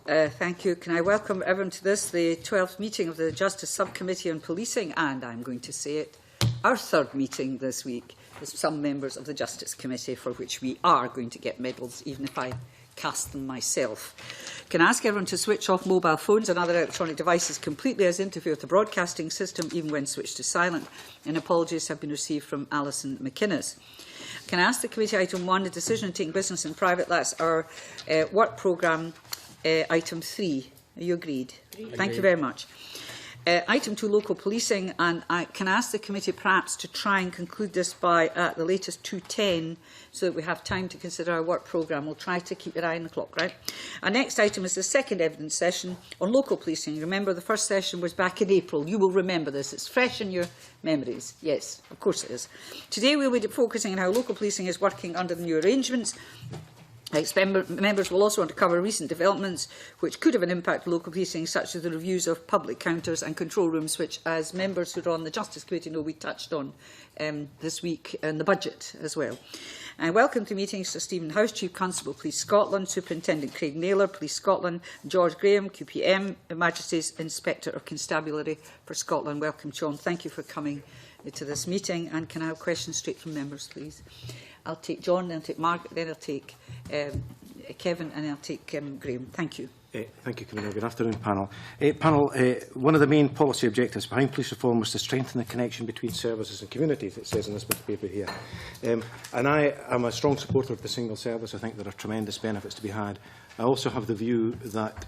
Thank you. Can I welcome everyone to this, the 12th meeting of the Justice Subcommittee on Policing, and I'm going to say it, our third meeting this week with some members of the Justice Committee, for which we are going to get medals, even if I cast them myself. Can I ask everyone to switch off mobile phones and other electronic devices completely as interfere with the broadcasting system, even when switched to silent? And apologies have been received from Alison McInnes. Can I ask the committee item 1, the decision on taking business in private? That's our work programme, item 3. Are you agreed? Thank you very much. Item 2, local policing, and I can ask the committee perhaps to try and conclude this by at the latest 2:10, so that we have time to consider our work programme. We'll try to keep your eye on the clock, right? Our next item is the second evidence session on local policing. Remember, the first session was back in April. You will remember this. It's fresh in your memories. Yes, of course it is. Today we'll be focusing on how local policing is working under the new arrangements. Members will also want to cover recent developments which could have an impact on local policing, such as the reviews of public counters and control rooms, which, as members who are on the Justice Committee know, we touched on this week in the budget as well. And welcome to meetings Sir Stephen House, Chief Constable, Police Scotland, Superintendent Craig Naylor, Police Scotland, George Graham, QPM, Her Majesty's Inspector of Constabulary for Scotland. Welcome, John. Thank you for coming to this meeting. And can I have questions straight from members, please? I'll take John, then I'll take Margaret, then I'll take Kevin, and then I'll take Graham. Thank you. Thank you, Convener. Good afternoon, panel. One of the main policy objectives behind police reform was to strengthen the connection between services and communities, it says in this bit of paper here. And I am a strong supporter of the single service. I think there are tremendous benefits to be had. I also have the view that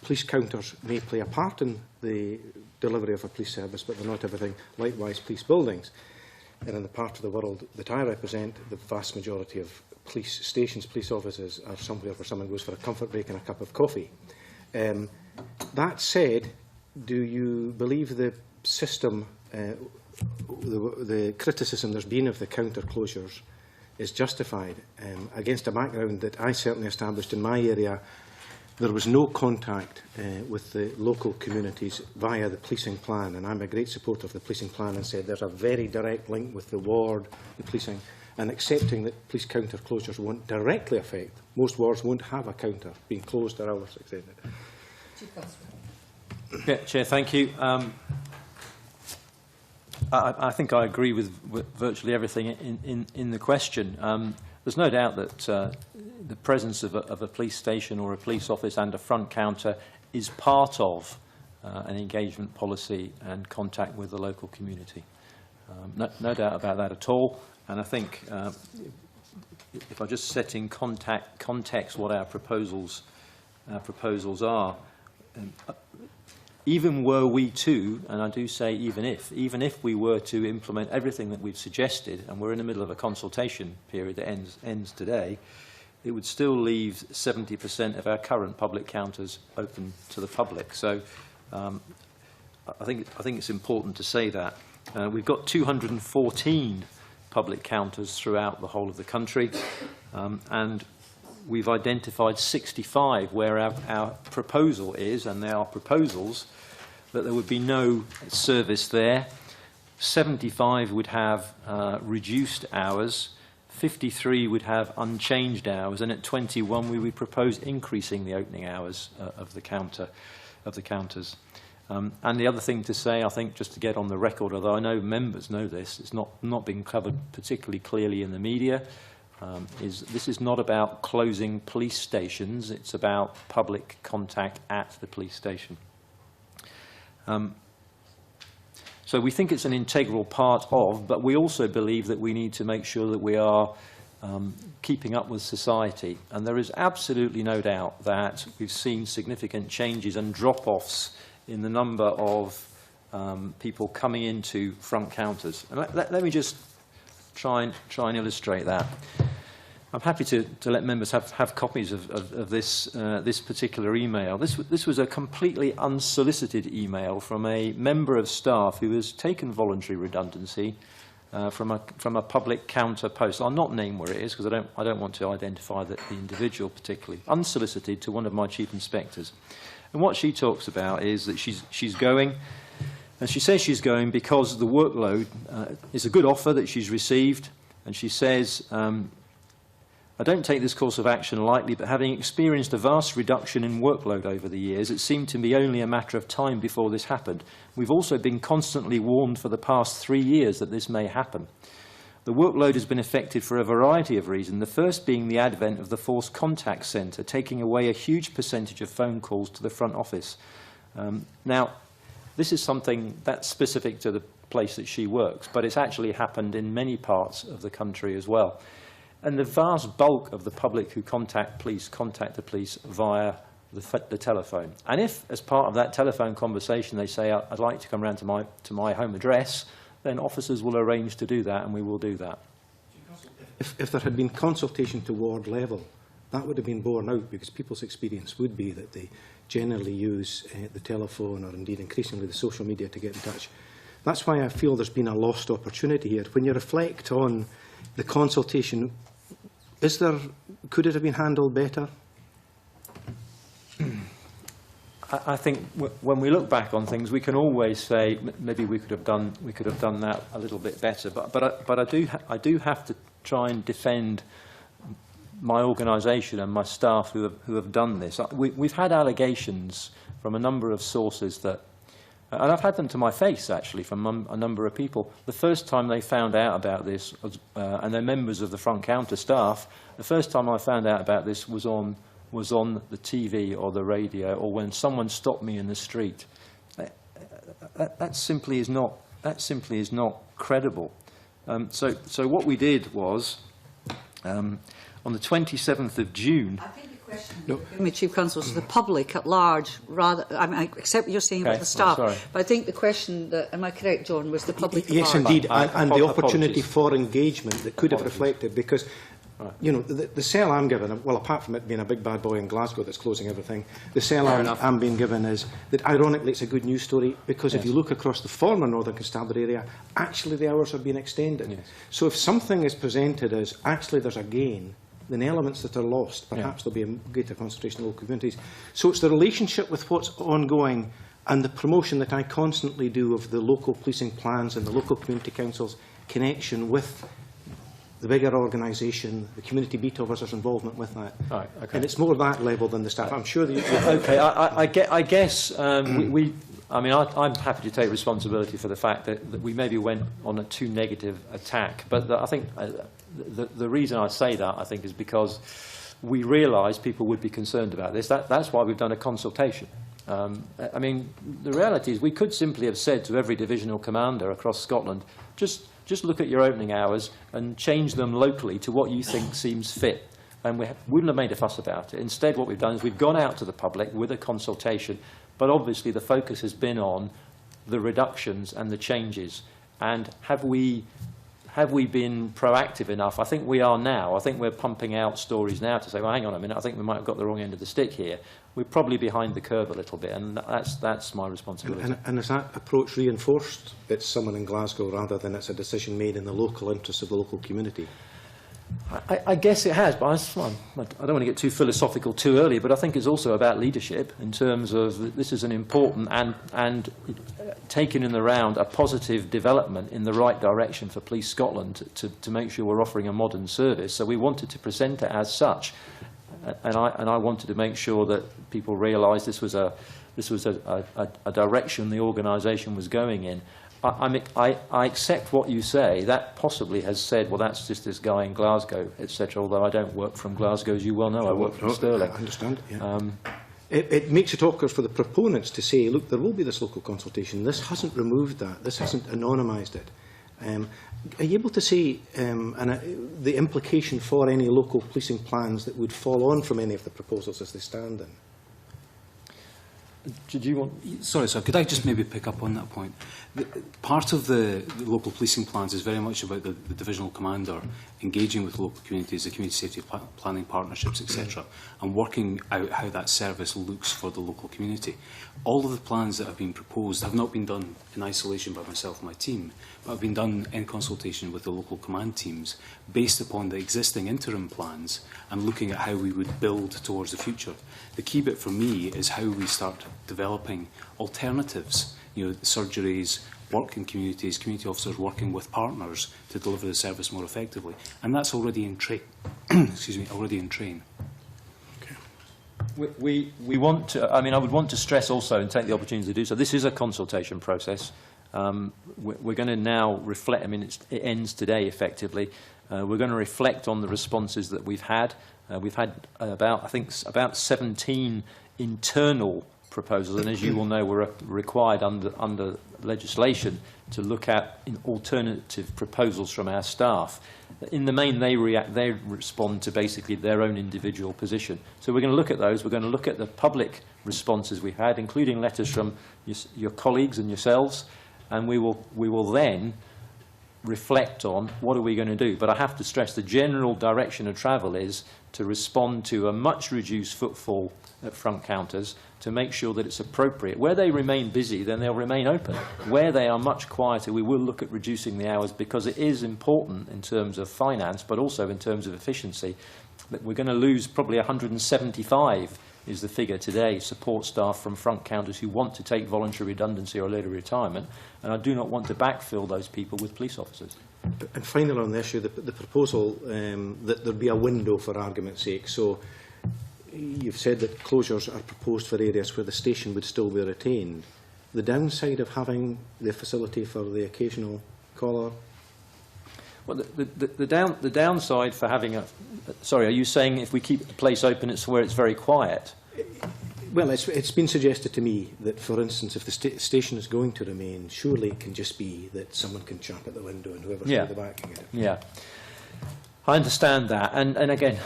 police counters may play a part in the delivery of a police service, but they're not everything. Likewise, police buildings. And in the part of the world that I represent, the vast majority of police stations, police offices are somewhere where someone goes for a comfort break and a cup of coffee. That said, do you believe the system, the criticism there's been of the counter closures is justified? Against a background that I certainly established in my area, there was no contact with the local communities via the policing plan, and I'm a great supporter of the policing plan and said there's a very direct link with the ward, the policing, and accepting that police counter closures won't directly affect. Most wards won't have a counter being closed or hours extended. Chair, thank you. I think I agree with virtually everything in the question. There's no doubt that the presence of a police station or a police office and a front counter is part of an engagement policy and contact with the local community. No doubt about that at all. And I think if I just set in context what our proposals are, even were we to, and I do say even if we were to implement everything that we've suggested, and we're in the middle of a consultation period that ends today, it would still leave 70% of our current public counters open to the public. So I think it's important to say that. We've got 214 public counters throughout the whole of the country, and we've identified 65 where our proposal is, and there are proposals, that there would be no service there. 75 would have reduced hours, 53 would have unchanged hours, and at 21 we would propose increasing the opening hours of the counters. And the other thing to say, I think, just to get on the record, although I know members know this, it's not been covered particularly clearly in the media, this is not about closing police stations, it's about public contact at the police station. So we think it's an integral part of, but we also believe that we need to make sure that we are keeping up with society. And there is absolutely no doubt that we've seen significant changes and drop-offs in the number of people coming into front counters. And let me just try and illustrate that. I'm happy to let members have copies of this particular email. This was a completely unsolicited email from a member of staff who has taken voluntary redundancy from a public counter post. I'll not name where it is because I don't want to identify the individual particularly. Unsolicited to one of my chief inspectors. And what she talks about is that she's going, and she says she's going because the workload is a good offer that she's received, and she says, I don't take this course of action lightly, but having experienced a vast reduction in workload over the years, it seemed to me only a matter of time before this happened. We've also been constantly warned for the past 3 years that this may happen. The workload has been affected for a variety of reasons, the first being the advent of the Force Contact Centre, taking away a huge percentage of phone calls to the front office. Now, this is something that's specific to the place that she works, but it's actually happened in many parts of the country as well. And the vast bulk of the public who contact the police via the telephone. And if, as part of that telephone conversation, they say, I'd like to come round to my home address, then officers will arrange to do that, and we will do that. If there had been consultation to ward level, that would have been borne out, because people's experience would be that they generally use the telephone or indeed increasingly the social media to get in touch. That's why I feel there's been a lost opportunity here. When you reflect on the consultation, could it have been handled better? I think when we look back on things, we can always say maybe we could have done that a little bit better. But I do have to try and defend my organisation and my staff who have done this. We've had allegations from a number of sources that, and I've had them to my face actually from a number of people. The first time they found out about this, and they're members of the front counter staff, the first time I found out about this was on the TV or the radio, or when someone stopped me in the street. That simply is not credible. So what we did was, on the 27th of June. I think the question, Chief Constable, to the public at large, rather. I mean, I accept what you're saying about the staff, but I think the question that, am I correct, John, was the public at large? Yes, indeed, and the opportunity for engagement that could have reflected, because. You know, the sell I'm given, well, apart from it being a big bad boy in Glasgow that's closing everything, the sell I'm being given is that, ironically, it's a good news story, because if you look across the former Northern Constabulary area, actually the hours are being extended. Yes. So if something is presented as actually there's a gain, then elements that are lost, perhaps there'll be a greater concentration of local communities. So it's the relationship with what's ongoing and the promotion that I constantly do of the local policing plans and the local community councils' connection with the bigger organisation, the community beat officers' involvement with that. Right, okay. And it's more that level than the staff. I'm sure that you... Okay, I guess I mean, I'm happy to take responsibility for the fact that we maybe went on a too negative attack. But I think the reason I say that, I think, is because we realised people would be concerned about this. That's why we've done a consultation. I mean, the reality is we could simply have said to every divisional commander across Scotland, just look at your opening hours and change them locally to what you think seems fit. And we wouldn't have made a fuss about it. Instead, what we've done is we've gone out to the public with a consultation, but obviously the focus has been on the reductions and the changes. And have we been proactive enough? I think we are now. I think we're pumping out stories now to say, well, hang on a minute, I think we might have got the wrong end of the stick here. We're probably behind the curve a little bit, and that's my responsibility. And is that approach reinforced? It's someone in Glasgow rather than it's a decision made in the local interests of the local community? I guess it has, but I don't want to get too philosophical too early, but I think it's also about leadership in terms of this is an important and taking in the round a positive development in the right direction for Police Scotland to make sure we're offering a modern service. So we wanted to present it as such. And I wanted to make sure that people realised this was a direction the organisation was going in. I accept what you say. That possibly has said, well, that's just this guy in Glasgow, etc. Although I don't work from Glasgow, as you well know, I work from Stirling. I understand. Yeah. It makes it awkward for the proponents to say, look, there will be this local consultation. This hasn't removed that. This hasn't anonymised it. Are you able to say the implication for any local policing plans that would fall on from any of the proposals as they stand then? Did you want... Sorry, sir, could I just maybe pick up on that point? Part of the local policing plans is very much about the divisional commander engaging with local communities, the community safety planning partnerships, etc., and working out how that service looks for the local community. All of the plans that have been proposed have not been done in isolation by myself and my team, but have been done in consultation with the local command teams based upon the existing interim plans and looking at how we would build towards the future. The key bit for me is how we start developing alternatives, you know, surgeries, work in communities, community officers working with partners to deliver the service more effectively. And that's already in train. excuse me, already in train. We want to, I mean, I would want to stress also and take the opportunity to do so. This is a consultation process. We're going to now reflect, I mean, it ends today effectively. We're going to reflect on the responses that we've had. We've had about, I think, about 17 internal proposals, and as you will know, we're required under legislation to look at alternative proposals from our staff. In the main, they respond to basically their own individual position. So we're going to look at those. We're going to look at the public responses we've had, including letters from your colleagues and yourselves, and we will then reflect on what are we going to do. But I have to stress the general direction of travel is to respond to a much reduced footfall at front counters to make sure that it's appropriate. Where they remain busy, then they'll remain open. Where they are much quieter, we will look at reducing the hours, because it is important in terms of finance, but also in terms of efficiency, that we're going to lose probably 175 is the figure today, support staff from front counters who want to take voluntary redundancy or later retirement, and I do not want to backfill those people with police officers. And finally on the issue, the proposal that there be a window for argument's sake. So you've said that closures are proposed for areas where the station would still be retained. The downside of having the facility for the occasional caller? Well, the downside for having a... Sorry, are you saying if we keep the place open, it's where it's very quiet? Well, it's been suggested to me that, for instance, if the station is going to remain, surely it can just be that someone can chap at the window and whoever's at the back can get it. Yeah. I understand that, and again,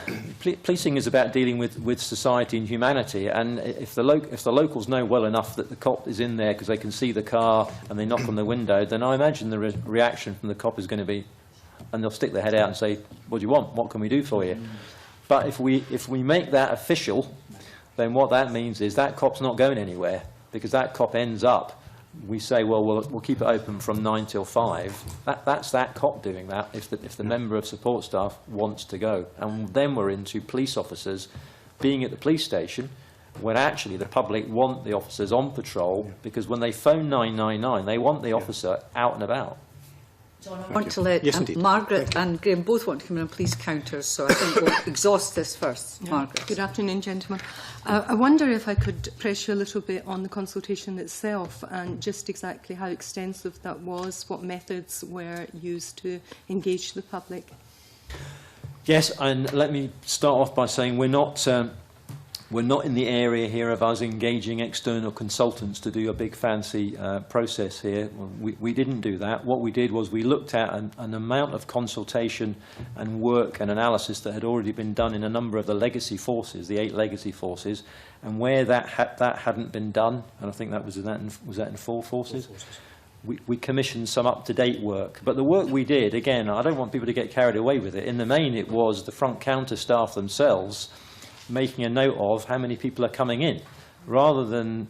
policing is about dealing with society and humanity, and if the locals know well enough that the cop is in there because they can see the car and they knock on the window, then I imagine the reaction from the cop is going to be, and they'll stick their head out and say, what do you want? What can we do for you? But if we make that official, then what that means is that cop's not going anywhere, because that cop ends up, we say, well, we'll keep it open from 9 till 5. That's that cop doing that if the member of support staff wants to go. And then we're into police officers being at the police station when actually the public want the officers on patrol, because when they phone 999, they want the officer out and about. John, I want to let Margaret and Graham both want to come in on police counters, so I think we'll exhaust this first. Yeah. Margaret. Good afternoon, gentlemen. I wonder if I could press you a little bit on the consultation itself and just exactly how extensive that was, what methods were used to engage the public. Yes, and let me start off by saying we're not in the area here of us engaging external consultants to do a big fancy process here. We didn't do that. What we did was we looked at an amount of consultation and work and analysis that had already been done in a number of the legacy forces, the 8 legacy forces, and where that hadn't been done, and I think that was in 4 forces. We commissioned some up-to-date work. But the work we did, again, I don't want people to get carried away with it. In the main, it was the front counter staff themselves making a note of how many people are coming in. Rather than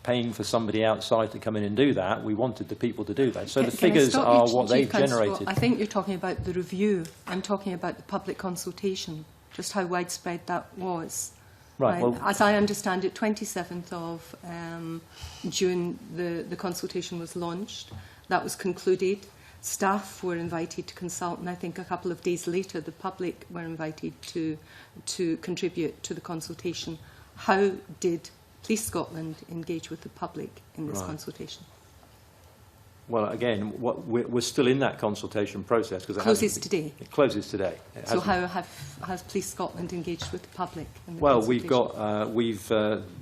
paying for somebody outside to come in and do that, we wanted the people to do that. So the figures are what they've generated. I think you're talking about the review. I'm talking about the public consultation, just how widespread that was. Right. Well, as I understand it, 27th of June, the consultation was launched. That was concluded. Staff were invited to consult, and I think a couple of days later the public were invited to contribute to the consultation. How did Police Scotland engage with the public in this consultation? Well, again, we're still in that consultation process. It closes today? It closes today. So how has Police Scotland engaged with the public? Well, we've got,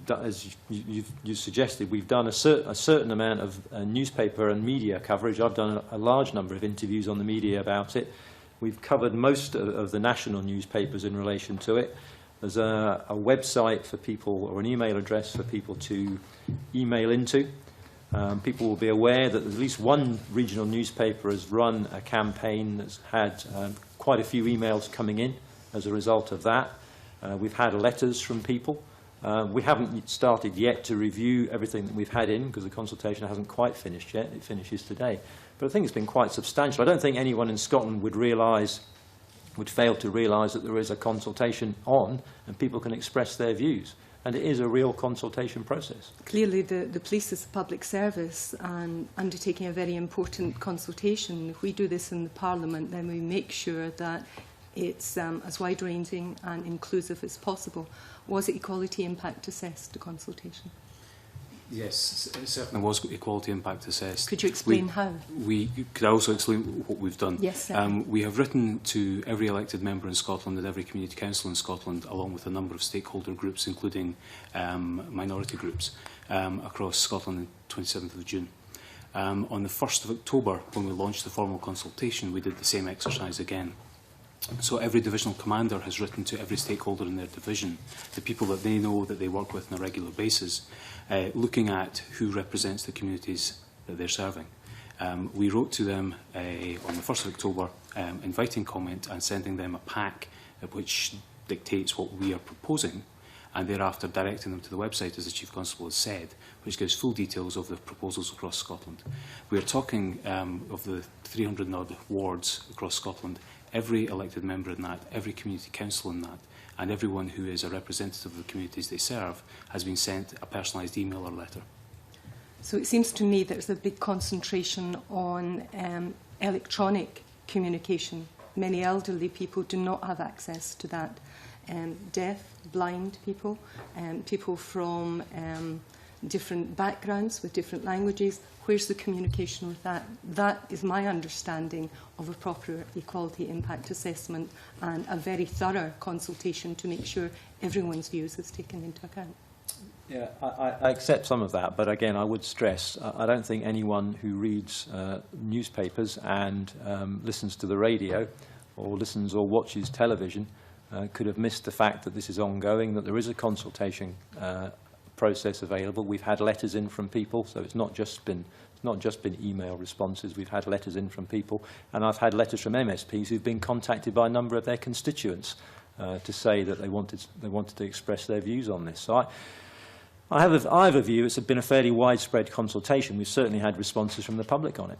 as you suggested, we've done a certain amount of newspaper and media coverage. I've done a large number of interviews on the media about it. We've covered most of the national newspapers in relation to it. There's a website for people, or an email address for people to email into. People will be aware that at least one regional newspaper has run a campaign that's had quite a few emails coming in as a result of that. We've had letters from people. We haven't started yet to review everything that we've had in, because the consultation hasn't quite finished yet. It finishes today. But I think it's been quite substantial. I don't think anyone in Scotland would fail to realise that there is a consultation on and people can express their views. And it is a real consultation process. Clearly, the police is a public service and undertaking a very important consultation. If we do this in the Parliament, then we make sure that it's as wide-ranging and inclusive as possible. Was it equality impact assessed, the consultation? Yes, it certainly was equality impact assessed. Could you explain how? Could I also explain what we've done? Yes, we have written to every elected member in Scotland and every community council in Scotland, along with a number of stakeholder groups, including minority groups, across Scotland on 27th of June. On the 1st of October, when we launched the formal consultation, we did the same exercise again. So every divisional commander has written to every stakeholder in their division, the people that they know that they work with on a regular basis, looking at who represents the communities that they're serving. We wrote to them on the 1st of October, inviting comment and sending them a pack which dictates what we are proposing, and thereafter directing them to the website, as the Chief Constable has said, which gives full details of the proposals across Scotland. We are talking of the 300 and odd wards across Scotland. Every elected member in that, every community council in that, and everyone who is a representative of the communities they serve has been sent a personalised email or letter. So it seems to me there's a big concentration on electronic communication. Many elderly people do not have access to that. Deaf, blind people, people from different backgrounds with different languages. Where's the communication with that? That is my understanding of a proper equality impact assessment and a very thorough consultation to make sure everyone's views is taken into account. Yeah, I accept some of that, but again, I would stress, I don't think anyone who reads newspapers and listens to the radio or listens or watches television could have missed the fact that this is ongoing, that there is a consultation process available. We've had letters in from people, so it's not just been email responses. We've had letters in from people, and I've had letters from MSPs who've been contacted by a number of their constituents to say that they wanted to express their views on this. So I have a view. It's been a fairly widespread consultation. We've certainly had responses from the public on it.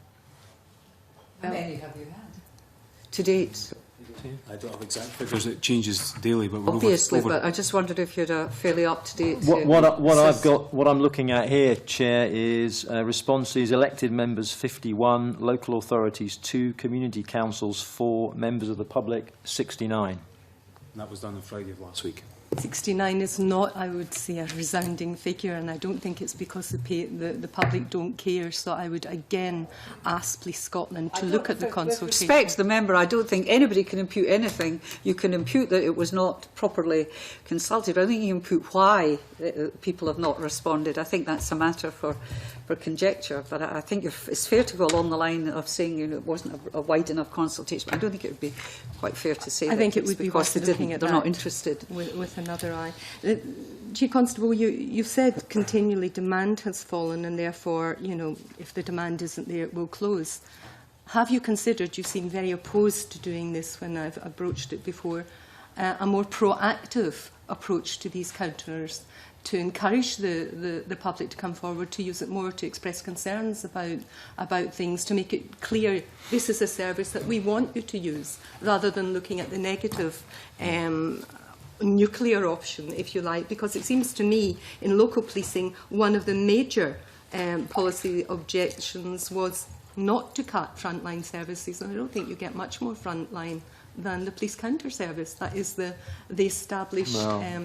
How many have you had to date? I don't have exact figures. It changes daily, but we're obviously. over. But I just wondered if you had a fairly up-to-date. What I'm looking at here, Chair, is responses: elected members 51, local authorities 2, community councils 4, members of the public 69. And that was done on Friday of last week. 69 is not, I would say, a resounding figure, and I don't think it's because the public don't care. So I would again ask Police Scotland to look at the consultation. With respect to the member, I don't think anybody can impute anything. You can impute that it was not properly consulted. I think you impute why people have not responded. I think that's a matter for conjecture, but I think it's fair to go along the line of saying it wasn't a wide enough consultation. I don't think it would be quite fair to say I think it would be because worth looking at they're not interested. With another eye. Chief Constable, you've said continually demand has fallen, and therefore, if the demand isn't there, it will close. Have you considered, you seem very opposed to doing this when I've approached it before, a more proactive approach to these counters, to encourage the public to come forward, to use it more, to express concerns about things, to make it clear this is a service that we want you to use, rather than looking at the negative nuclear option, if you like, because it seems to me in local policing one of the major policy objections was not to cut frontline services, and I don't think you get much more frontline than the police counter service. That is the established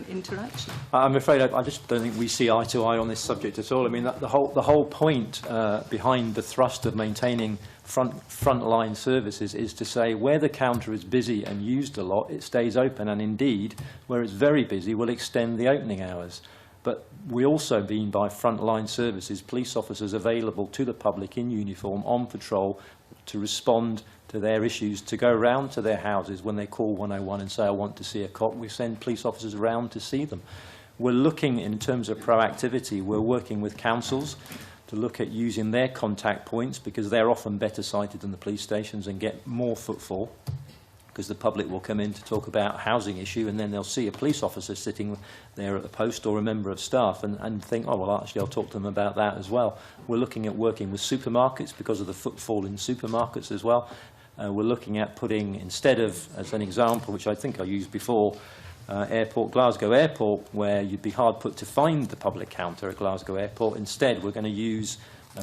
interaction. I'm afraid I just don't think we see eye to eye on this subject at all. I mean, the whole point behind the thrust of maintaining frontline services is to say where the counter is busy and used a lot, it stays open, and indeed, where it's very busy, we'll extend the opening hours. But we also mean by frontline services police officers available to the public in uniform, on patrol, to respond to their issues, to go round to their houses when they call 101 and say, I want to see a cop. We send police officers around to see them. We're looking, in terms of proactivity, we're working with councils to look at using their contact points, because they're often better sited than the police stations and get more footfall, because the public will come in to talk about a housing issue, and then they'll see a police officer sitting there at the post or a member of staff and think, oh, well, actually, I'll talk to them about that as well. We're looking at working with supermarkets because of the footfall in supermarkets as well. We're looking at putting, instead of, as an example, which I think I used before, Glasgow Airport, where you'd be hard put to find the public counter at Glasgow Airport. Instead, we're going to use,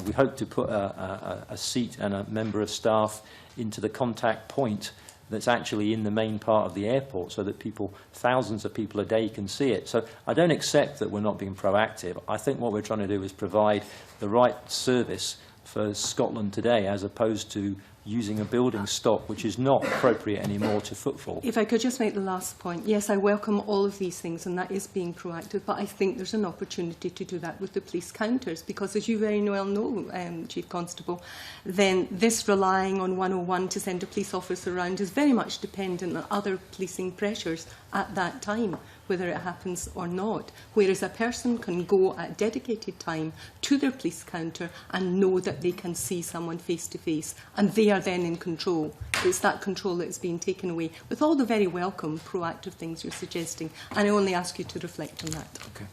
we hope to put a seat and a member of staff into the contact point that's actually in the main part of the airport so that people, thousands of people a day, can see it. So I don't accept that we're not being proactive. I think what we're trying to do is provide the right service for Scotland today, as opposed to using a building stock which is not appropriate anymore to footfall. If I could just make the last point. Yes, I welcome all of these things, and that is being proactive, but I think there's an opportunity to do that with the police counters, because as you very well know, Chief Constable, then this relying on 101 to send a police officer around is very much dependent on other policing pressures at that time, whether it happens or not. Whereas a person can go at dedicated time to their police counter and know that they can see someone face to face, and they are then in control. It's that control that is being taken away, with all the very welcome proactive things you're suggesting, and I only ask you to reflect on that. Okay.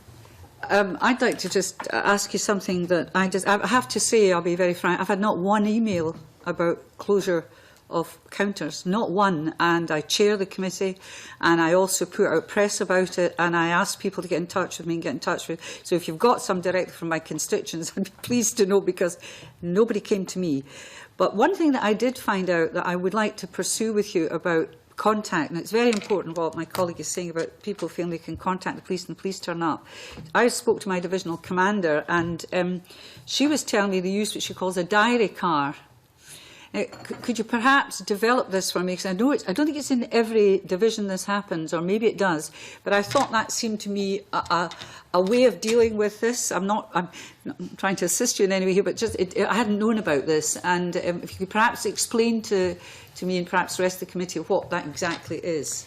I'd like to just ask you something that I have to say, I'll be very frank, I've had not one email about closure of counters, not one, and I chair the committee, and I also put out press about it, and I ask people to get in touch with me and get in touch with. So if you've got some directly from my constituents, I'd be pleased to know, because nobody came to me. But one thing that I did find out that I would like to pursue with you about contact, and it's very important what my colleague is saying about people feeling they can contact the police and the police turn up. I spoke to my divisional commander, and she was telling me they use what she calls a diary car. Could you perhaps develop this for me? Because I don't think it's in every division this happens, or maybe it does. But I thought that seemed to me a way of dealing with this. I'm not trying to assist you in any way here, but just I hadn't known about this. And if you could perhaps explain to me and perhaps the rest of the committee what that exactly is.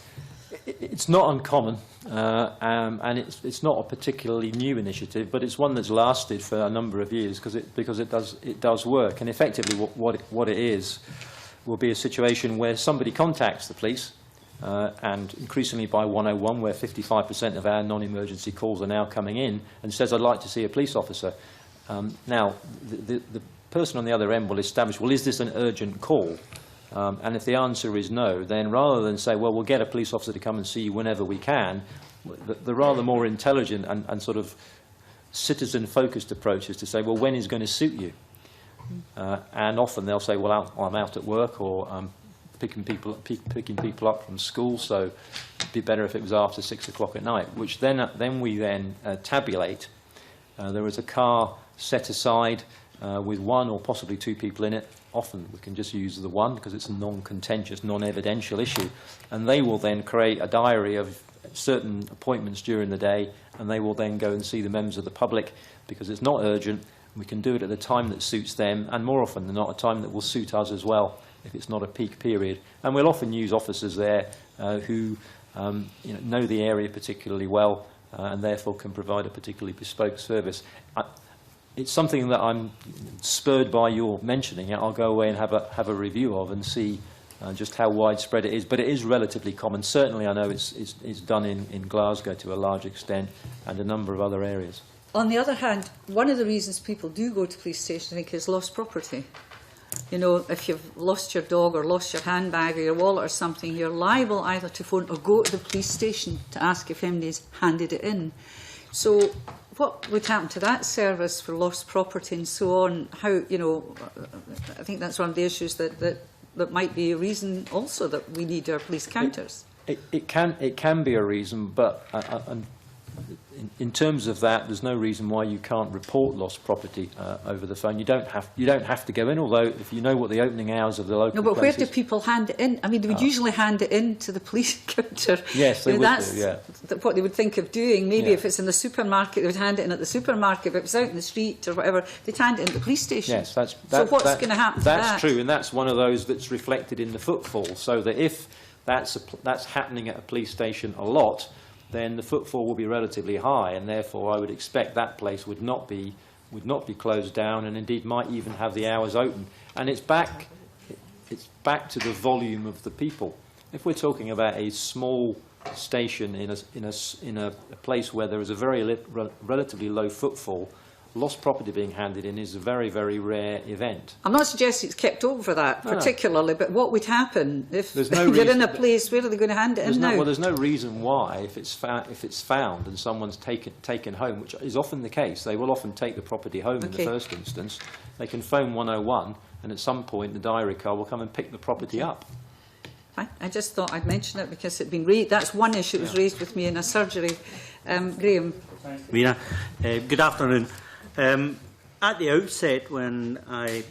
It's not uncommon, and it's not a particularly new initiative, but it's one that's lasted for a number of years because it does work. And effectively, what it is will be a situation where somebody contacts the police, and increasingly by 101, where 55% of our non-emergency calls are now coming in, and says, "I'd like to see a police officer." Now, the person on the other end will establish, well, is this an urgent call? And if the answer is no, then rather than say, well, we'll get a police officer to come and see you whenever we can, the rather more intelligent and sort of citizen-focused approach is to say, well, when is going to suit you? And often they'll say, well, I'm out at work, or I'm picking people up from school, so it'd be better if it was after 6 o'clock at night, which then we tabulate. There is a car set aside with one or possibly two people in it. Often we can just use the one because it's a non-contentious, non-evidential issue. And they will then create a diary of certain appointments during the day, and they will then go and see the members of the public because it's not urgent. We can do it at the time that suits them, and more often than not, a time that will suit us as well if it's not a peak period. And we'll often use officers there who know the area particularly well and therefore can provide a particularly bespoke service. It's something that I'm spurred by your mentioning it. I'll go away and have a review of and see just how widespread it is. But it is relatively common. Certainly I know it's done in Glasgow to a large extent and a number of other areas. On the other hand, one of the reasons people do go to police stations, I think, is lost property. You know, if you've lost your dog or lost your handbag or your wallet or something, you're liable either to phone or go to the police station to ask if anybody's handed it in. So what would happen to that service for lost property and so on? How, you know, I think that's one of the issues that might be a reason also that we need our police counters. It can be a reason, but in terms of that, there's no reason why you can't report lost property over the phone. You don't have to go in, although if you know what the opening hours of the local No, but places, where do people hand it in? I mean, they would usually hand it in to the police counter. Yes, they would that's do, yeah. What they would think of doing. Maybe Yeah. if it's in the supermarket, they would hand it in at the supermarket. But if it's out in the street or whatever, they'd hand it in at the police station. Yes, so what's going to happen to that? That's true, and that's one of those that's reflected in the footfall. So that if that's happening at a police station a lot, then the footfall will be relatively high, and therefore I would expect that place would not be closed down, and indeed might even have the hours open. And it's back to the volume of the people. If we're talking about a small station in a place where there is a very relatively low footfall, lost property being handed in is a very, very rare event. I'm not suggesting it's kept over that particularly, but what would happen if no you're in a place, where are they going to hand it in now? Well, there's no reason why, if it's found and someone's taken home, which is often the case, they will often take the property home in the first instance. They can phone 101, and at some point the diary car will come and pick the property up. I just thought I'd mention it because it'd been that's one issue that was raised with me in a surgery. Graham. Rena, good afternoon. At the outset, when I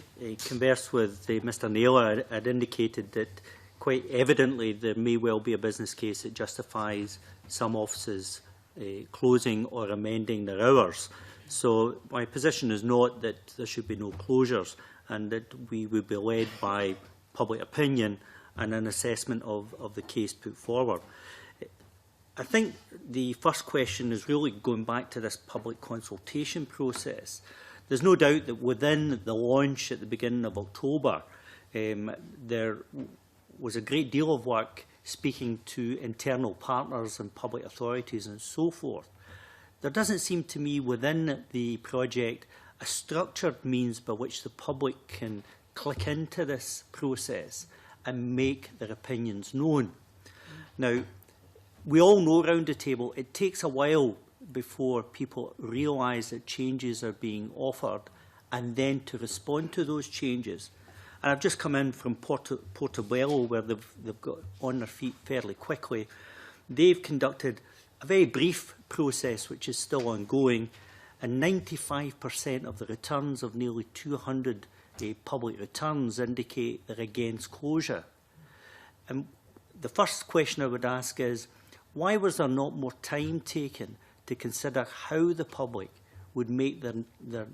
conversed with Mr Naylor, I'd indicated that quite evidently there may well be a business case that justifies some offices closing or amending their hours. So my position is not that there should be no closures and that we would be led by public opinion and an assessment of the case put forward. I think the first question is really going back to this public consultation process. There's no doubt that within the launch at the beginning of October, there was a great deal of work speaking to internal partners and public authorities and so forth. There doesn't seem to me within the project a structured means by which the public can click into this process and make their opinions known. Now, we all know around the table it takes a while before people realise that changes are being offered and then to respond to those changes. And I've just come in from Portobello where they've got on their feet fairly quickly. They've conducted a very brief process which is still ongoing, and 95% of the returns of nearly 200 public returns indicate they're against closure. And the first question I would ask is, why was there not more time taken to consider how the public would make their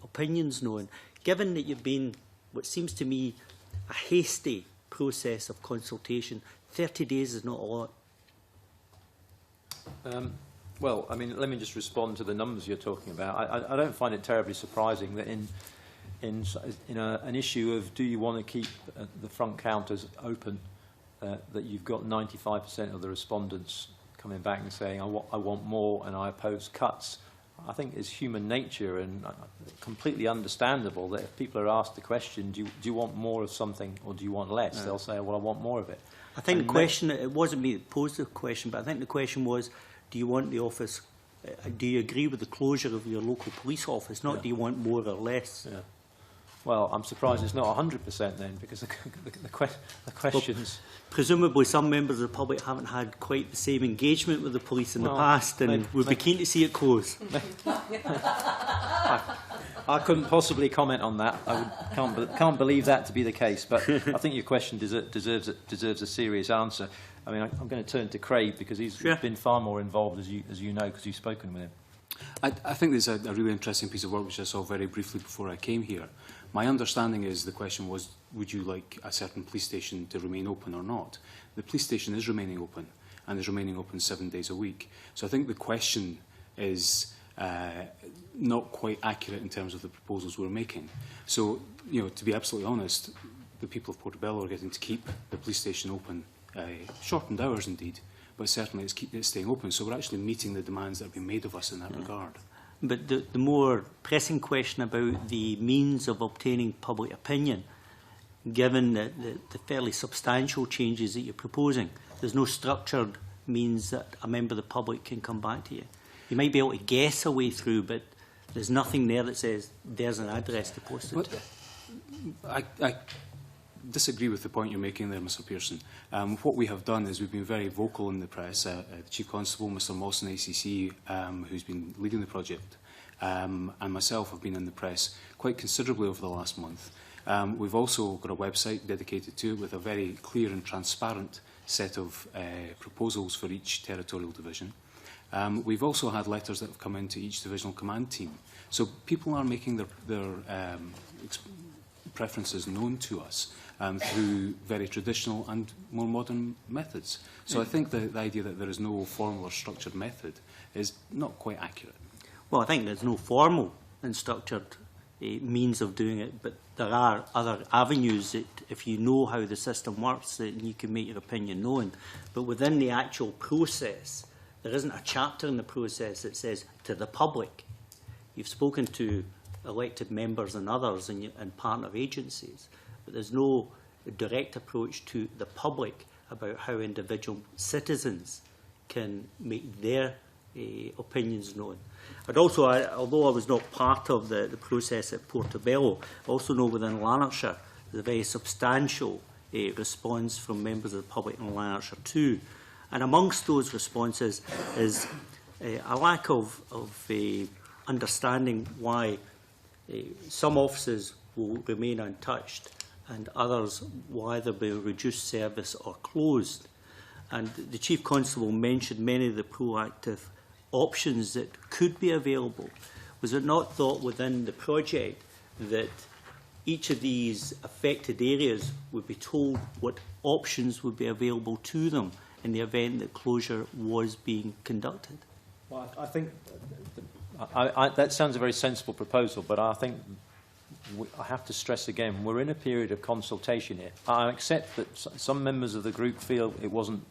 opinions known, given that you've been, what seems to me, a hasty process of consultation? 30 days is not a lot. Well, I mean, let me just respond to the numbers you're talking about. I don't find it terribly surprising that in an issue of do you want to keep the front counters open, that you've got 95% of the respondents coming back and saying, I want more and I oppose cuts. I think it's human nature and completely understandable that if people are asked the question, do you want more of something or do you want less, they'll say, well, I want more of it. I think the question, it wasn't me that posed the question, but I think the question was, do you want the office, do you agree with the closure of your local police office, not do you want more or less? Yeah. Well, I'm surprised it's not 100% then, because the questions... Well, presumably some members of the public haven't had quite the same engagement with the police in the past, and would be keen to see it close. I couldn't possibly comment on that. Can't believe that to be the case, but I think your question deserves a serious answer. I mean, I'm going to turn to Craig because he's been far more involved, as you know, because you've spoken with him. I think there's a really interesting piece of work which I saw very briefly before I came here. My understanding is the question was, would you like a certain police station to remain open or not? The police station is remaining open, and is remaining open 7 days a week. So I think the question is not quite accurate in terms of the proposals we're making. So, you know, to be absolutely honest, the people of Portobello are getting to keep the police station open, shortened hours indeed, but certainly it's staying open. So we're actually meeting the demands that have been made of us in that regard. But the more pressing question about the means of obtaining public opinion, given the fairly substantial changes that you're proposing, there's no structured means that a member of the public can come back to you. You might be able to guess a way through, but there's nothing there that says there's an address to post it to. I disagree with the point you're making there, Mr Pearson. What we have done is we've been very vocal in the press. The Chief Constable, Mr Mawson, ACC, who's been leading the project, and myself have been in the press quite considerably over the last month. We've also got a website dedicated to it with a very clear and transparent set of proposals for each territorial division. We've also had letters that have come into each divisional command team. So people are making their preferences known to us through very traditional and more modern methods. So I think the idea that there is no formal or structured method is not quite accurate. Well, I think there's no formal and structured means of doing it, but there are other avenues that, if you know how the system works, then you can make your opinion known. But within the actual process, there isn't a chapter in the process that says to the public. You've spoken to elected members and others and partner agencies, but there's no direct approach to the public about how individual citizens can make their opinions known. I'd also, although I was not part of the process at Portobello, I also know within Lanarkshire there's a very substantial a response from members of the public in Lanarkshire too. And amongst those responses is a lack of understanding why some offices will remain untouched and others why they'll be reduced service or closed. And the Chief Constable mentioned many of the proactive options that could be available. Was it not thought within the project that each of these affected areas would be told what options would be available to them in the event that closure was being conducted? Well, I think that sounds a very sensible proposal, but I think I have to stress again, we're in a period of consultation here. I accept that some members of the group feel it wasn't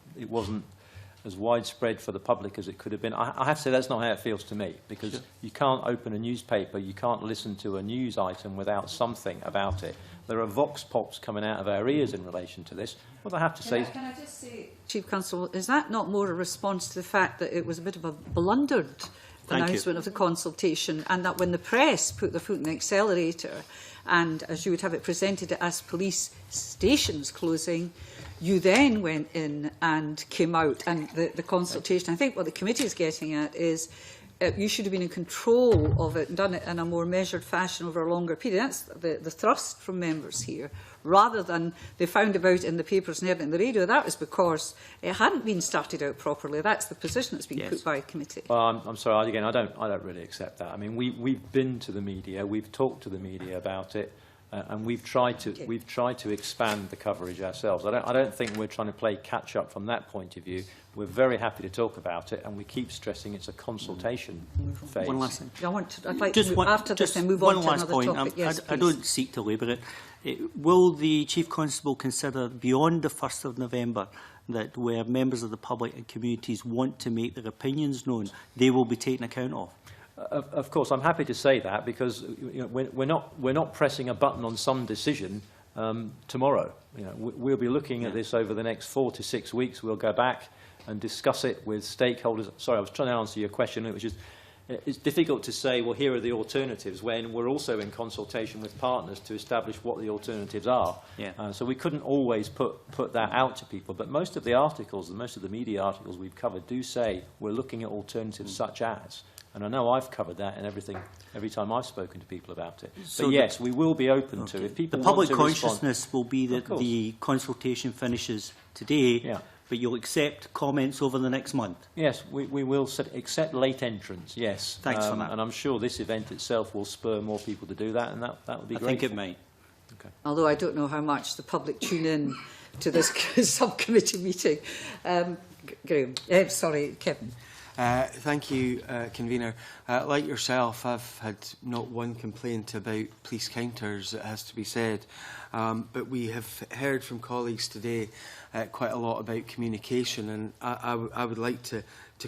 as widespread for the public as it could have been. I have to say that's not how it feels to me, because sure, you can't open a newspaper, you can't listen to a news item without something about it. There are vox pops coming out of our ears in relation to this. What I have to say... Can I just say, Chief Constable, is that not more a response to the fact that it was a bit of a blundered announcement of the consultation, and that when the press put their foot in the accelerator, and as you would have it presented as police stations closing, you then went in and came out, and the consultation, I think what the committee is getting at is you should have been in control of it and done it in a more measured fashion over a longer period. That's the thrust from members here, rather than they found about in the papers and heard it in the radio. That was because it hadn't been started out properly. That's the position that's been put by the committee. Well, I'm sorry, again, I don't really accept that. I mean, we've been to the media, we've talked to the media about it, and we've tried to expand the coverage ourselves. I don't think we're trying to play catch up from that point of view. We're very happy to talk about it, and we keep stressing it's a consultation phase. One last thing. I'd like to move after this and move on to another topic. Yes, I don't seek to labour it. Will the Chief Constable consider beyond the 1st of November that where members of the public and communities want to make their opinions known, they will be taken account of? Of course, I'm happy to say that, because we're not pressing a button on some decision tomorrow. We'll be looking at this over the next 4 to 6 weeks. We'll go back and discuss it with stakeholders. Sorry, I was trying to answer your question, which is it's difficult to say, well, here are the alternatives, when we're also in consultation with partners to establish what the alternatives are. Yeah. So we couldn't always put that out to people. But most of the articles, and most of the media articles we've covered do say we're looking at alternatives such as. And I know I've covered that in every time I've spoken to people about it. So but yes, we will be open to if people the public want to consciousness will be that the consultation finishes today, but you'll accept comments over the next month. Yes, we will accept late entrants, yes. Thanks for that. And I'm sure this event itself will spur more people to do that, and that would be great. I think it may. Okay. Although I don't know how much the public tune in to this subcommittee meeting. Graham, sorry, Kevin. Thank you, Convener. Like yourself, I've had not one complaint about police counters, it has to be said. But we have heard from colleagues today quite a lot about communication, and I would like to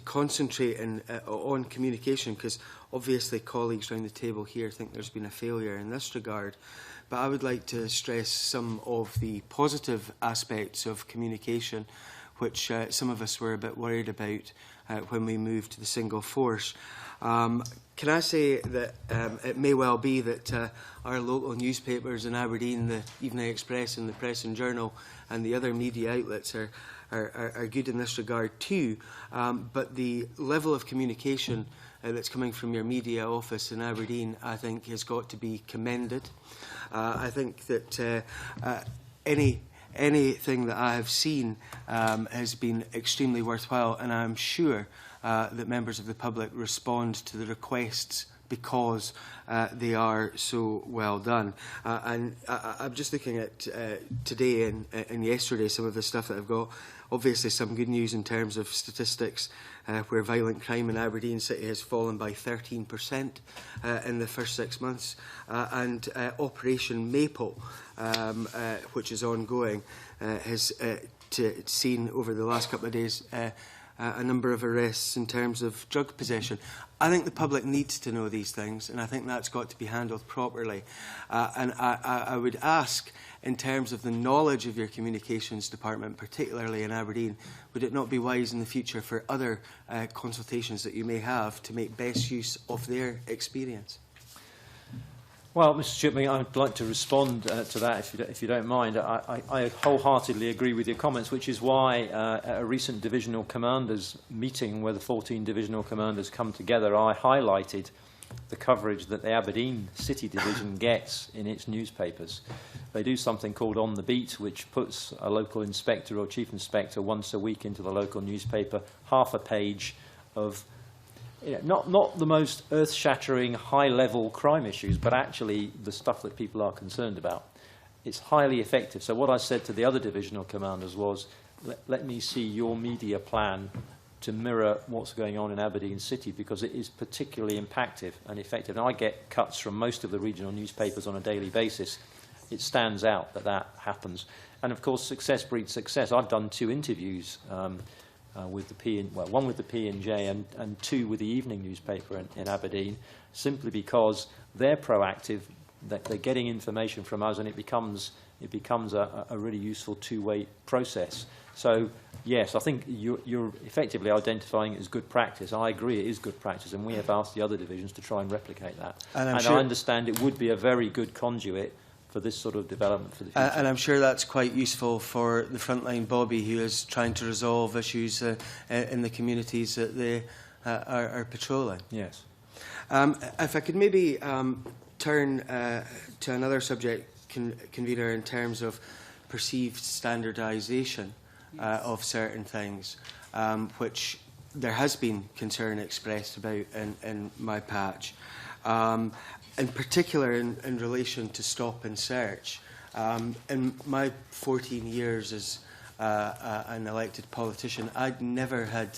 concentrate on communication, because obviously colleagues around the table here think there's been a failure in this regard. But I would like to stress some of the positive aspects of communication, which some of us were a bit worried about when we moved to the single force. Can I say that it may well be that our local newspapers in Aberdeen, the Evening Express and the Press and Journal and the other media outlets are good in this regard too, but the level of communication that's coming from your media office in Aberdeen, I think, has got to be commended. I think that anything that I have seen has been extremely worthwhile, and I'm sure that members of the public respond to the requests because they are so well done. And I'm just looking at today and yesterday some of the stuff that I've got. Obviously some good news in terms of statistics, where violent crime in Aberdeen City has fallen by 13% in the first 6 months, and Operation Maple, which is ongoing, has seen over the last couple of days a number of arrests in terms of drug possession. I think the public needs to know these things, and I think that's got to be handled properly. And I would ask, in terms of the knowledge of your communications department, particularly in Aberdeen, would it not be wise in the future for other consultations that you may have to make best use of their experience? Well, Mr. Chipman, I'd like to respond to that, if you don't mind. I wholeheartedly agree with your comments, which is why at a recent divisional commanders meeting where the 14 divisional commanders come together, I highlighted the coverage that the Aberdeen City Division gets in its newspapers. They do something called On the Beat, which puts a local inspector or chief inspector once a week into the local newspaper, half a page of not the most earth-shattering, high-level crime issues, but actually the stuff that people are concerned about. It's highly effective. So what I said to the other divisional commanders was, let me see your media plan to mirror what's going on in Aberdeen City, because it is particularly impactful and effective. And I get cuts from most of the regional newspapers on a daily basis. It stands out that that happens. And of course, success breeds success. I've done 2 interviews with the one with the P&J and 2 with the evening newspaper in Aberdeen, simply because they're proactive, that they're getting information from us, and it becomes a really useful two-way process. So yes, I think you're effectively identifying it as good practice. I agree it is good practice, and we have asked the other divisions to try and replicate that. And I understand it would be a very good conduit for this sort of development for the future. And I'm sure that's quite useful for the frontline Bobby, who is trying to resolve issues in the communities that they are patrolling. Yes. If I could maybe turn to another subject, Convener, in terms of perceived standardisation of certain things, which there has been concern expressed about in my patch. In particular, in relation to stop and search. In my 14 years as an elected politician, I'd never had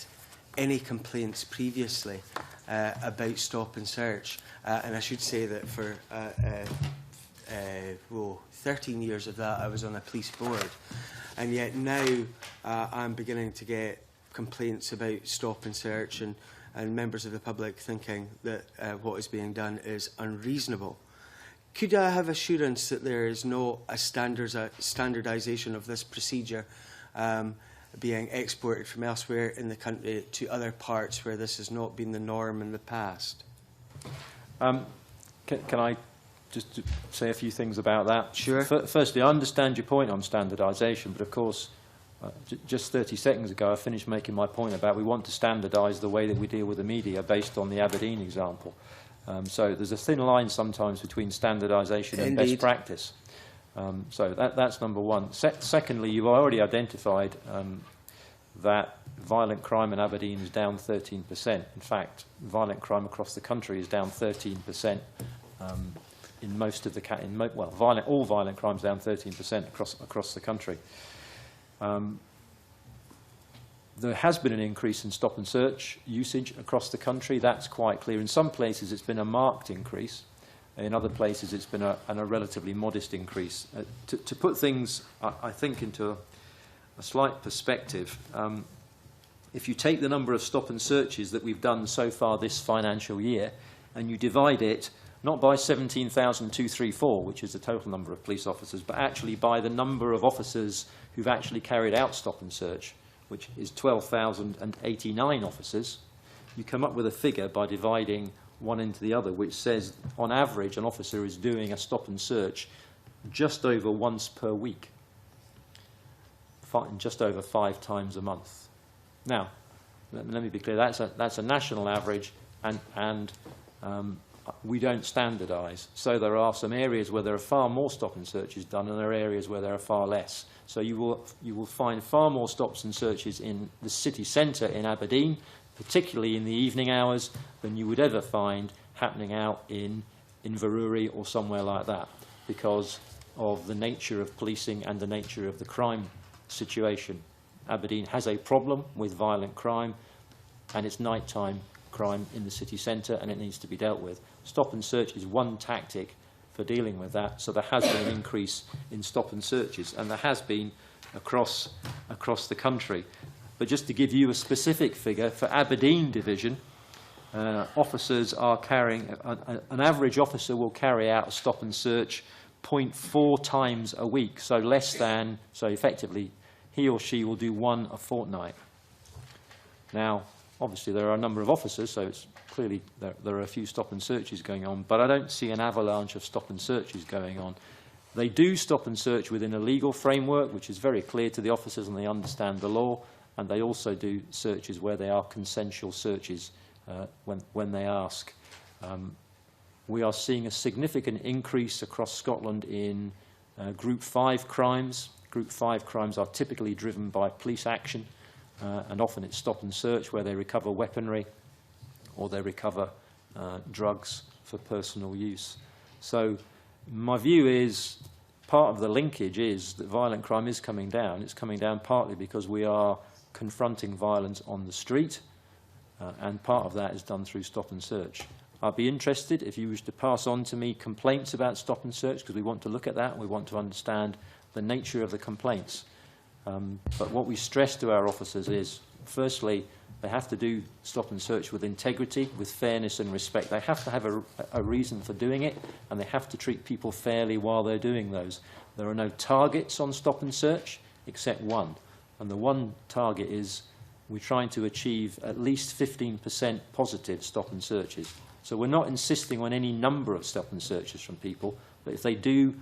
any complaints previously about stop and search. And I should say that for 13 years of that, I was on a police board. And yet now I'm beginning to get complaints about stop and search, and members of the public thinking that what is being done is unreasonable. Could I have assurance that there is no standardisation of this procedure being exported from elsewhere in the country to other parts where this has not been the norm in the past? Can I just say a few things about that? Sure. Firstly, I understand your point on standardisation, but of course, just 30 seconds ago, I finished making my point about we want to standardise the way that we deal with the media based on the Aberdeen example. So there's a thin line sometimes between standardisation and best practice. So that's number one. Secondly, you've already identified that violent crime in Aberdeen is down 13%. In fact, violent crime across the country is down 13%. In most of the all violent crimes down 13% across the country. There has been an increase in stop and search usage across the country. That's quite clear. In some places, it's been a marked increase. In other places, it's been a relatively modest increase. To put things, I think, into a slight perspective, if you take the number of stop and searches that we've done so far this financial year, and you divide it not by 17,234, which is the total number of police officers, but actually by the number of officers who've actually carried out stop and search, which is 12,089 officers, you come up with a figure by dividing one into the other, which says, on average, an officer is doing a stop and search just over once per week, just over 5 times a month. Now, let me be clear, that's a national average, and we don't standardise. So there are some areas where there are far more stop and searches done, and there are areas where there are far less. So you will find far more stops and searches in the city centre in Aberdeen, particularly in the evening hours, than you would ever find happening out in Inverurie or somewhere like that, because of the nature of policing and the nature of the crime situation. Aberdeen has a problem with violent crime, and it's nighttime crime in the city centre, and it needs to be dealt with. Stop and search is one tactic for dealing with that, so there has been an increase in stop and searches, and there has been across the country. But just to give you a specific figure, for Aberdeen Division, officers are carrying, an average officer will carry out a stop and search 0.4 times a week, so effectively he or she will do one a fortnight. Now, Obviously, there are a number of officers, so it's clearly there are a few stop and searches going on, but I don't see an avalanche of stop and searches going on. They do stop and search within a legal framework, which is very clear to the officers and they understand the law, and they also do searches where they are consensual searches when they ask. We are seeing a significant increase across Scotland in Group 5 crimes. Group 5 crimes are typically driven by police action, and often it's stop and search where they recover weaponry or they recover drugs for personal use. So my view is part of the linkage is that violent crime is coming down. It's coming down partly because we are confronting violence on the street, and part of that is done through stop and search. I'd be interested if you wish to pass on to me complaints about stop and search, because we want to look at that and we want to understand the nature of the complaints. But what we stress to our officers is, firstly, they have to do stop and search with integrity, with fairness and respect. They have to have a reason for doing it, and they have to treat people fairly while they're doing those. There are no targets on stop and search, except one. And the one target is we're trying to achieve at least 15% positive stop and searches. So we're not insisting on any number of stop and searches from people, but if they do,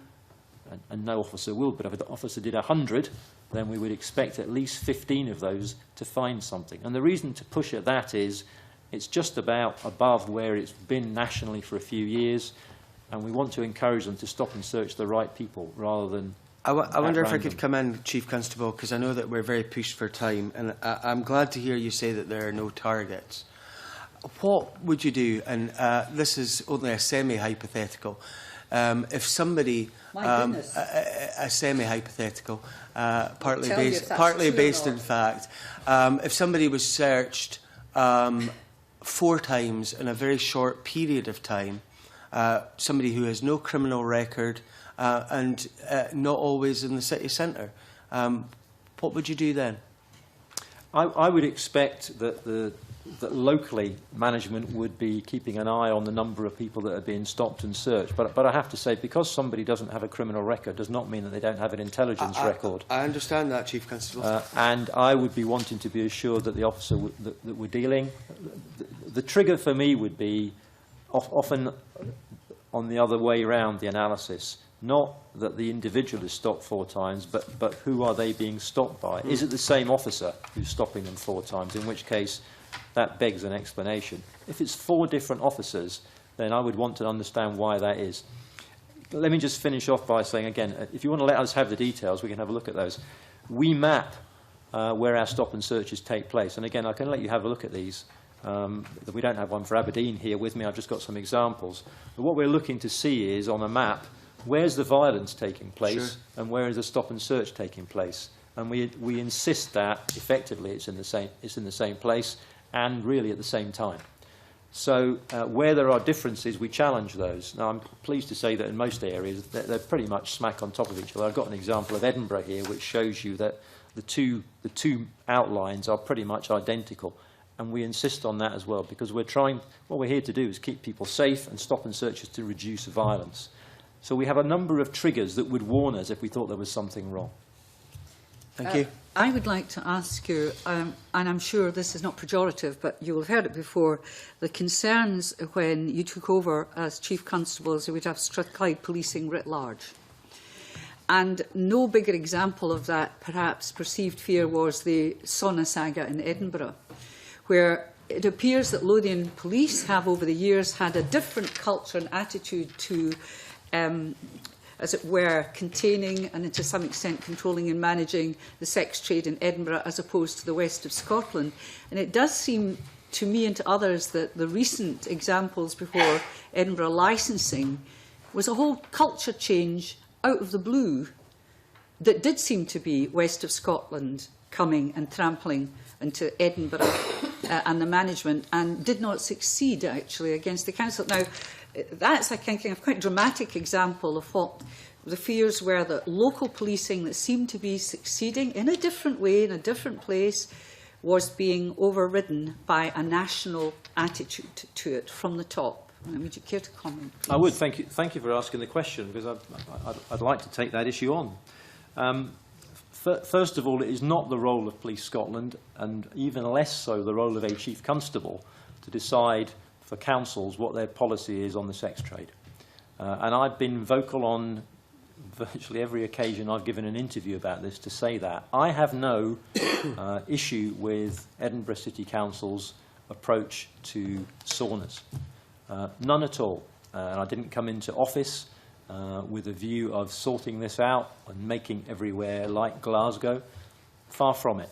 and no officer will, but if an officer did 100, then we would expect at least 15 of those to find something. And the reason to push at that is it's just about above where it's been nationally for a few years, and we want to encourage them to stop and search the right people rather than I wonder if I random. could come in, Chief Constable, because I know that we're very pushed for time, and I'm glad to hear you say that there are no targets. What would you do, and this is only a semi-hypothetical, if somebody, a semi-hypothetical, partly based in fact, if somebody was searched 4 times in a very short period of time, somebody who has no criminal record and not always in the city centre, what would you do then? I would expect that that locally management would be keeping an eye on the number of people that are being stopped and searched. But I have to say, because somebody doesn't have a criminal record does not mean that they don't have an intelligence record. I understand that, Chief Constable. And I would be wanting to be assured that the officer that we're dealing... The trigger for me would be often on the other way around the analysis. Not that the individual is stopped 4 times, but who are they being stopped by? Is it the same officer who's stopping them 4 times, in which case that begs an explanation. If it's 4 different officers, then I would want to understand why that is. Let me just finish off by saying, again, if you want to let us have the details, we can have a look at those. We map where our stop and searches take place. And again, I can let you have a look at these. We don't have one for Aberdeen here with me. I've just got some examples. But what we're looking to see is, on a map, where's the violence taking place, and where is the stop and search taking place? And we insist that, effectively, it's in the same place, and really at the same time. So where there are differences, we challenge those. Now, I'm pleased to say that in most areas, they're pretty much smack on top of each other. I've got an example of Edinburgh here, which shows you that the two outlines are pretty much identical. And we insist on that as well, because what we're here to do is keep people safe, and stop and searches to reduce violence. So we have a number of triggers that would warn us if we thought there was something wrong. Thank you. I would like to ask you, and I'm sure this is not pejorative, but you will have heard it before, the concerns when you took over as Chief Constable is that we'd have Strathclyde policing writ large. And no bigger example of that, perhaps, perceived fear was the Sauna saga in Edinburgh, where it appears that Lothian police have, over the years, had a different culture and attitude to as it were, containing and to some extent controlling and managing the sex trade in Edinburgh as opposed to the west of Scotland. And it does seem to me and to others that the recent examples before Edinburgh licensing was a whole culture change out of the blue that did seem to be west of Scotland coming and trampling into Edinburgh and the management, and did not succeed actually against the council. Now, that's, I think, a quite dramatic example of what the fears were, that local policing that seemed to be succeeding in a different way, in a different place, was being overridden by a national attitude to it from the top. Would you care to comment, please? I would. Thank you for asking the question, because I'd like to take that issue on. First of all, it is not the role of Police Scotland, and even less so the role of a Chief Constable, to decide for councils what their policy is on the sex trade. And I've been vocal on virtually every occasion I've given an interview about this to say that. I have no issue with Edinburgh City Council's approach to saunas. None at all. And I didn't come into office with a view of sorting this out and making everywhere like Glasgow. Far from it.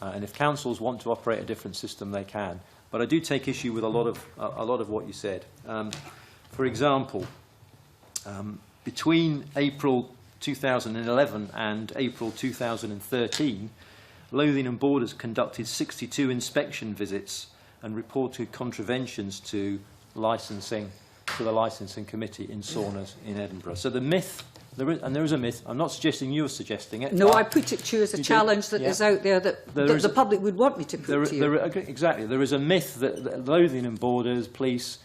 And if councils want to operate a different system, they can. But I do take issue with a lot of what you said. For example, between April 2011 and April 2013, Lothian and Borders conducted 62 inspection visits and reported contraventions to licensing, to the licensing committee in saunas in Edinburgh. So the myth, there is a myth, I'm not suggesting you're suggesting it. No, I put it to you as a challenge that is out there that the public would want me to put to you. Exactly. There is a myth that Lothian and Borders Police,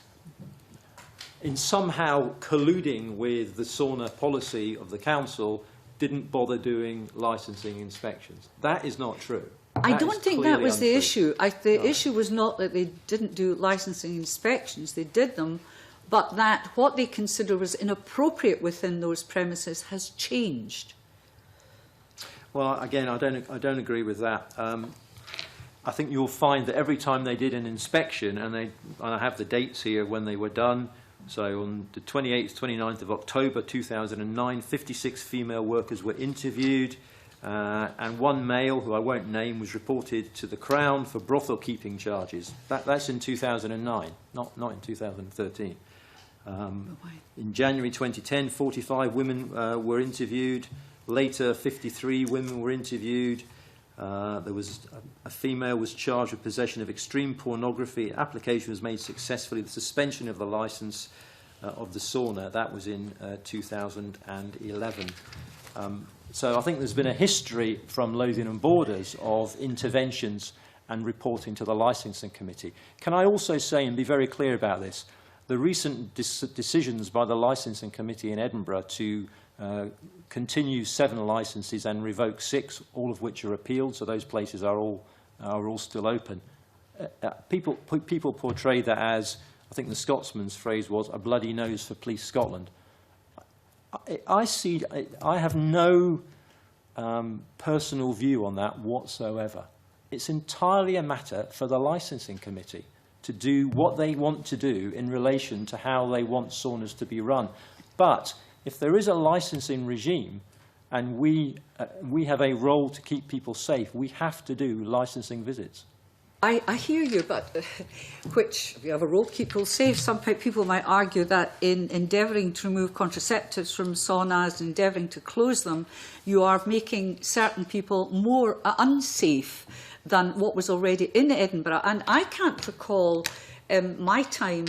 in somehow colluding with the sauna policy of the council, didn't bother doing licensing inspections. That is not true. I don't think that was the issue. The issue was not that they didn't do licensing inspections. They did them, but that what they consider was inappropriate within those premises has changed. Well, again, I don't agree with that. I think you'll find that every time they did an inspection, and I have the dates here when they were done. So on the 28th, 29th of October 2009, 56 female workers were interviewed, and one male, who I won't name, was reported to the Crown for brothel keeping charges. That's in 2009, not in 2013. In January 2010, 45 women were interviewed. Later, 53 women were interviewed. There was a female was charged with possession of extreme pornography. Application was made successfully. The suspension of the licence of the sauna, that was in 2011. So I think there's been a history from Lothian and Borders of interventions and reporting to the licensing committee. Can I also say, and be very clear about this, the recent decisions by the licensing committee in Edinburgh to continue 7 licences and revoke 6, all of which are appealed, so those places are all still open. People portray that as, I think the Scotsman's phrase was, a bloody nose for Police Scotland. I have no personal view on that whatsoever. It's entirely a matter for the licensing committee to do what they want to do in relation to how they want saunas to be run. But if there is a licensing regime and we have a role to keep people safe, we have to do licensing visits. I hear you, but which we have a role to keep people safe. Some people might argue that in endeavouring to remove contraceptives from saunas and endeavouring to close them, you are making certain people more unsafe than what was already in Edinburgh. And I can't recall my time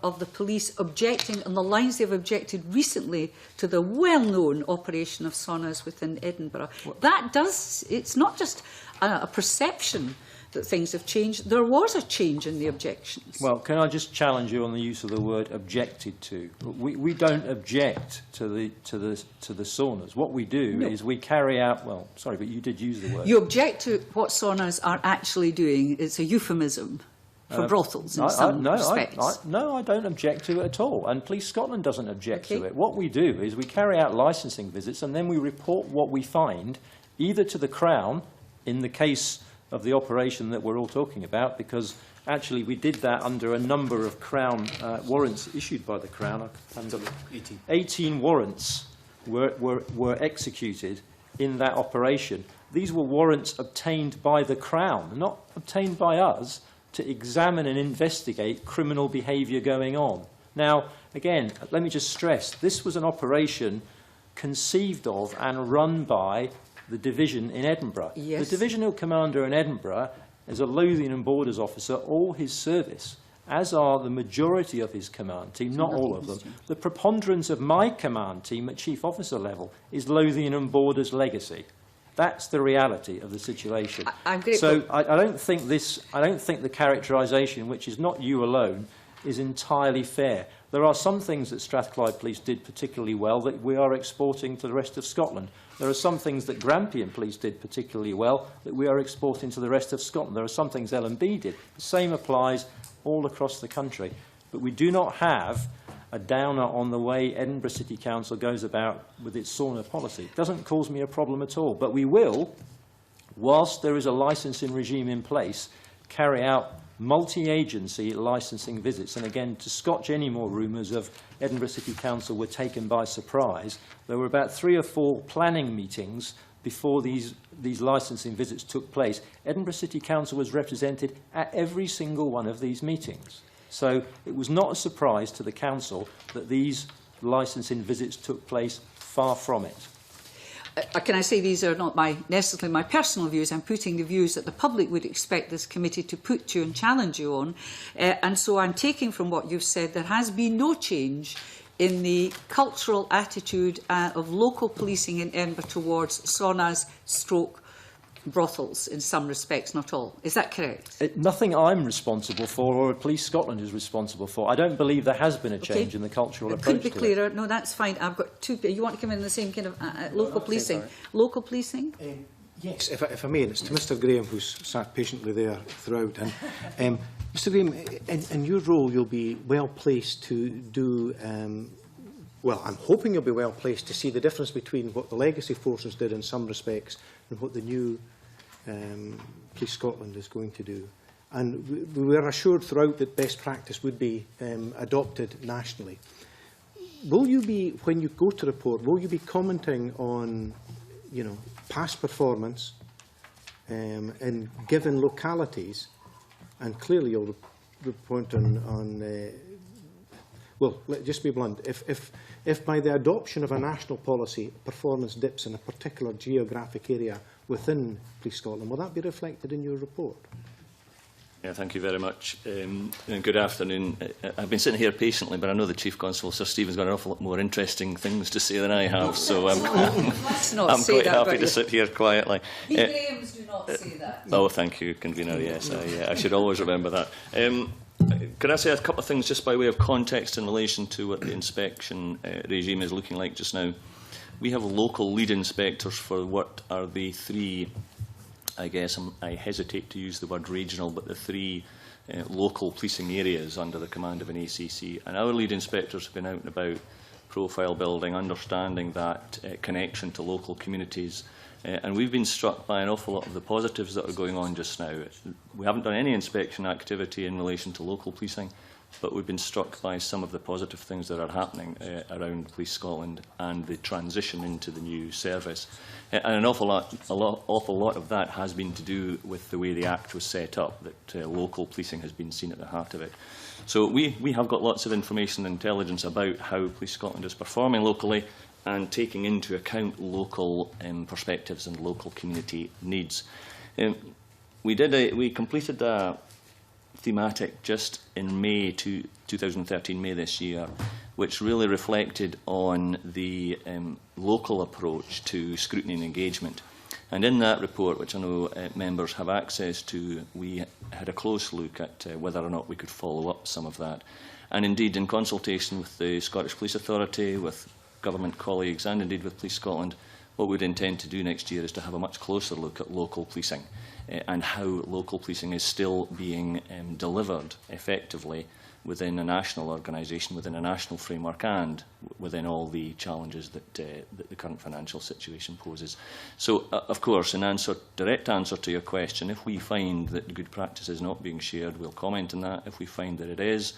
of the police objecting on the lines they've objected recently to the well-known operation of saunas within Edinburgh. That does, it's not just a perception that things have changed. There was a change in the objections. Well, can I just challenge you on the use of the word objected to? We don't object to the saunas. What we do is we carry out, well, sorry, but you did use the word. You object to what saunas are actually doing. It's a euphemism for brothels in some respects. No, I don't object to it at all. And Police Scotland doesn't object to it. What we do is we carry out licensing visits and then we report what we find either to the Crown, in the case of the operation that we're all talking about, because actually we did that under a number of Crown warrants issued by the Crown. 18 warrants were executed in that operation. These were warrants obtained by the Crown, not obtained by us, to examine and investigate criminal behaviour going on. Now, again, let me just stress, this was an operation conceived of and run by the division in Edinburgh. Yes. The divisional commander in Edinburgh is a Lothian and Borders officer, all his service, as are the majority of his command team, not all of them. The preponderance of my command team at chief officer level is Lothian and Borders legacy. That's the reality of the situation. I'm grateful. So I don't think the characterisation, which is not you alone, is entirely fair. There are some things that Strathclyde Police did particularly well that we are exporting to the rest of Scotland. There are some things that Grampian Police did particularly well that we are exporting to the rest of Scotland. There are some things L&B did. The same applies all across the country. But we do not have a downer on the way Edinburgh City Council goes about with its sauna policy. It doesn't cause me a problem at all. But we will, whilst there is a licensing regime in place, carry out multi-agency licensing visits. And again, to scotch any more rumours of Edinburgh City Council were taken by surprise, there were about 3 or 4 planning meetings before these licensing visits took place. Edinburgh City Council was represented at every single one of these meetings. So it was not a surprise to the Council that these licensing visits took place, far from it. Can I say these are not necessarily my personal views? I'm putting the views that the public would expect this committee to put to and challenge you on. And so I'm taking from what you've said there has been no change in the cultural attitude of local policing in Edinburgh towards saunas, brothels in some respects, not all. Is that correct? Nothing I'm responsible for or Police Scotland is responsible for. I don't believe there has been a change in the cultural approach. Couldn't be clearer. No, that's fine. I've got 2. You want to come in the same kind of local policing? Local policing? Yes, if I may, and it's to Mr Graham, who's sat patiently there throughout. And Mr Graham, in your role, you'll be well placed to do. Well, I'm hoping you'll be well placed to see the difference between what the legacy forces did in some respects and what the new Police Scotland is going to do. And we were assured throughout that best practice would be adopted nationally. Will you be, when you go to report, will you be commenting on, past performance in given localities? And clearly you'll report on well, let's just be blunt. If by the adoption of a national policy, performance dips in a particular geographic area within Police Scotland, will that be reflected in your report? Yeah, thank you very much. And good afternoon. I've been sitting here patiently, but I know the Chief Constable, Sir Stephen's got an awful lot more interesting things to say than I have, so I'm quite happy to sit here quietly. The Grahams do not say that. Oh, thank you, Convener. Yes, I should always remember that. Can I say a couple of things just by way of context in relation to what the inspection regime is looking like just now? We have local lead inspectors for what are the 3, I guess I hesitate to use the word regional, but the 3 local policing areas under the command of an ACC. And our lead inspectors have been out and about profile building, understanding that connection to local communities. And we've been struck by an awful lot of the positives that are going on just now. We haven't done any inspection activity in relation to local policing, but we've been struck by some of the positive things that are happening around Police Scotland and the transition into the new service. And an awful lot of that has been to do with the way the Act was set up, that local policing has been seen at the heart of it. So we have got lots of information and intelligence about how Police Scotland is performing locally, and taking into account local perspectives and local community needs. We completed a thematic just in May 2013, May this year, which really reflected on the local approach to scrutiny and engagement. And in that report, which I know members have access to, we had a close look at whether or not we could follow up some of that. And indeed, in consultation with the Scottish Police Authority, with government colleagues and indeed with Police Scotland, what we'd intend to do next year is to have a much closer look at local policing and how local policing is still being delivered effectively within a national organisation, within a national framework and within all the challenges that the current financial situation poses. So, of course, in direct answer to your question, if we find that good practice is not being shared, we'll comment on that. If we find that it is,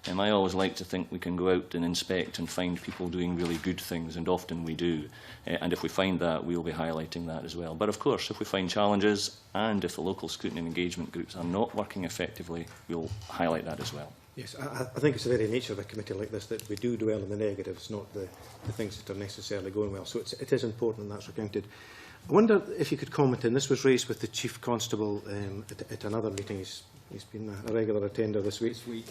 I always like to think we can go out and inspect and find people doing really good things, and often we do. And if we find that, we'll be highlighting that as well. But of course, if we find challenges and if the local scrutiny and engagement groups are not working effectively, we'll highlight that as well. Yes, I think it's the very nature of a committee like this that we do dwell on the negatives, not the things that are necessarily going well. So it is important and that's recounted. I wonder if you could comment, and this was raised with the Chief Constable at another meeting. He's been a regular attender this week.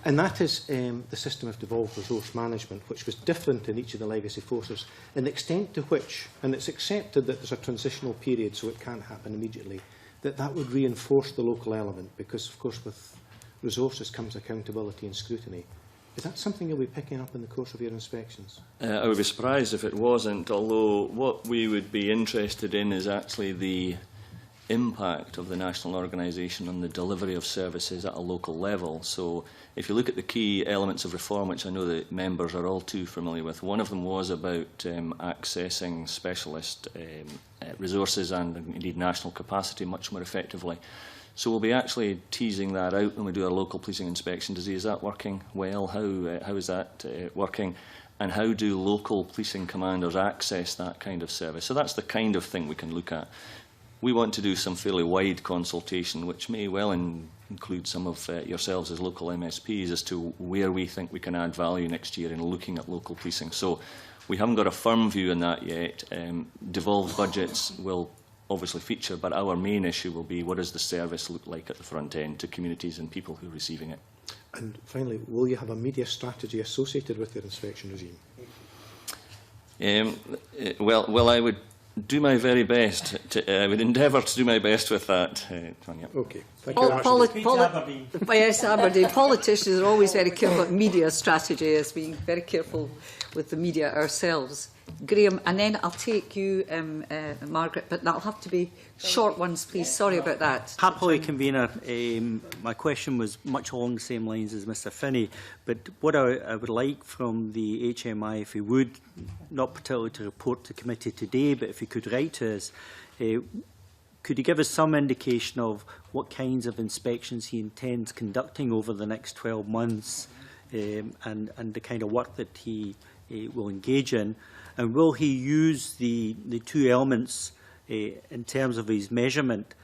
And that is the system of devolved resource management, which was different in each of the legacy forces, and the extent to which, and it's accepted that there's a transitional period, so it can't happen immediately, that would reinforce the local element, because, of course, with resources comes accountability and scrutiny. Is that something you'll be picking up in the course of your inspections? I would be surprised if it wasn't, although what we would be interested in is actually the impact of the national organisation on the delivery of services at a local level. So if you look at the key elements of reform, which I know that members are all too familiar with, one of them was about accessing specialist resources and indeed national capacity much more effectively. So we'll be actually teasing that out when we do our local policing inspection to see, is that working well? How is that working? And how do local policing commanders access that kind of service? So that's the kind of thing we can look at. We want to do some fairly wide consultation, which may well include some of yourselves as local MSPs as to where we think we can add value next year in looking at local policing. So we haven't got a firm view on that yet. Devolved budgets will obviously feature, but our main issue will be what does the service look like at the front end to communities and people who are receiving it. And finally, will you have a media strategy associated with your inspection regime? Well, I would do my very best. I would endeavour to do my best with that, Tanya. Okay. Thank you very much. Yes, Aberdeen. Politicians are always very careful about media strategy, as being very careful with the media ourselves. Graham, and then I'll take you, Margaret, but that'll have to be short ones, please. Sorry about that. Happily, Convener. My question was much along the same lines as Mr Finney, but what I would like from the HMI, if he would, not particularly to report to committee today, but if he could write to us, could he give us some indication of what kinds of inspections he intends conducting over the next 12 months and the kind of work that he will engage in? And will he use the two elements in terms of his measurement,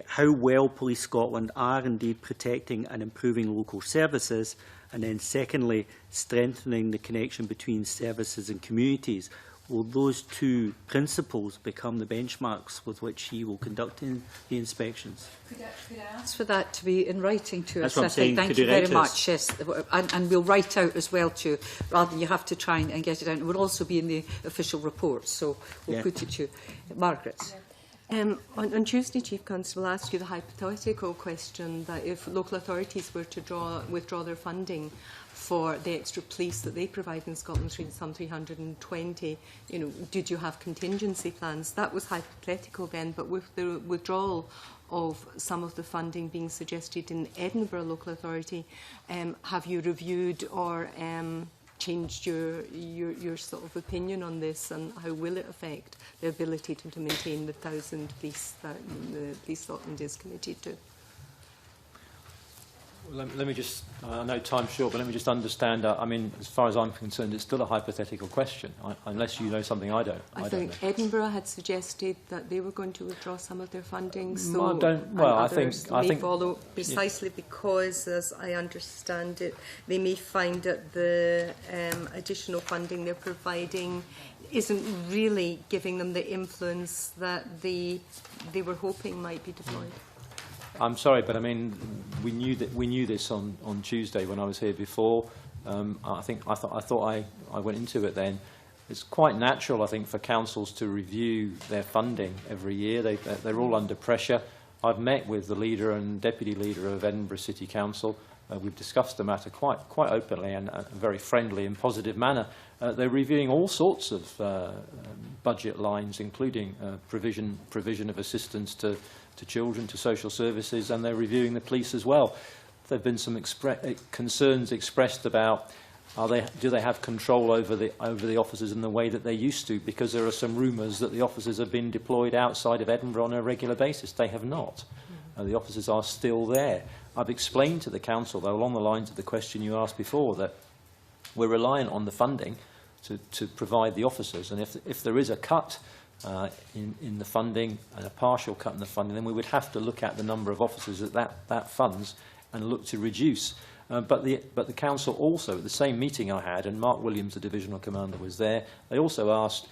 how well Police Scotland are indeed protecting and improving local services, and then secondly, strengthening the connection between services and communities? Will those two principles become the benchmarks with which he will conduct the inspections? Could I ask for that to be in writing to us? That's what I'm saying. Thank you very much. Yes, and we'll write out as well to, rather than you have to try and get it out. It will also be in the official report, so we'll put it to Margaret. On Tuesday, Chief Constable, I'll ask you the hypothetical question that if local authorities were to withdraw their funding for the extra police that they provide in Scotland, some 320, did you have contingency plans? That was hypothetical then, but with the withdrawal of some of the funding being suggested in Edinburgh local authority, have you reviewed or changed your sort of opinion on this, and how will it affect the ability to maintain the 1,000 police that the Police Scotland is committed to? Let me just, I know time's short, but let me just understand. I mean, as far as I'm concerned, it's still a hypothetical question, unless you know something I don't. I think Edinburgh had suggested that they were going to withdraw some of their funding, so I think follow precisely because, as I understand it, they may find that the additional funding they're providing isn't really giving them the influence that they were hoping might be deployed. I'm sorry, but I mean, we knew this on Tuesday when I was here before. I thought I went into it then. It's quite natural, I think, for councils to review their funding every year. They're all under pressure. I've met with the leader and deputy leader of Edinburgh City Council. We've discussed the matter quite openly and a very friendly and positive manner. They're reviewing all sorts of budget lines, including provision of assistance to children, to social services, and they're reviewing the police as well. There have been some concerns expressed about do they have control over the officers in the way that they used to, because there are some rumours that the officers have been deployed outside of Edinburgh on a regular basis. They have not. The officers are still there. I've explained to the council, though, along the lines of the question you asked before, that we're reliant on the funding to provide the officers, and if there is a cut in the funding and a partial cut in the funding, then we would have to look at the number of officers that funds and look to reduce. But the council also, at the same meeting I had, and Mark Williams, the divisional commander, was there, they also asked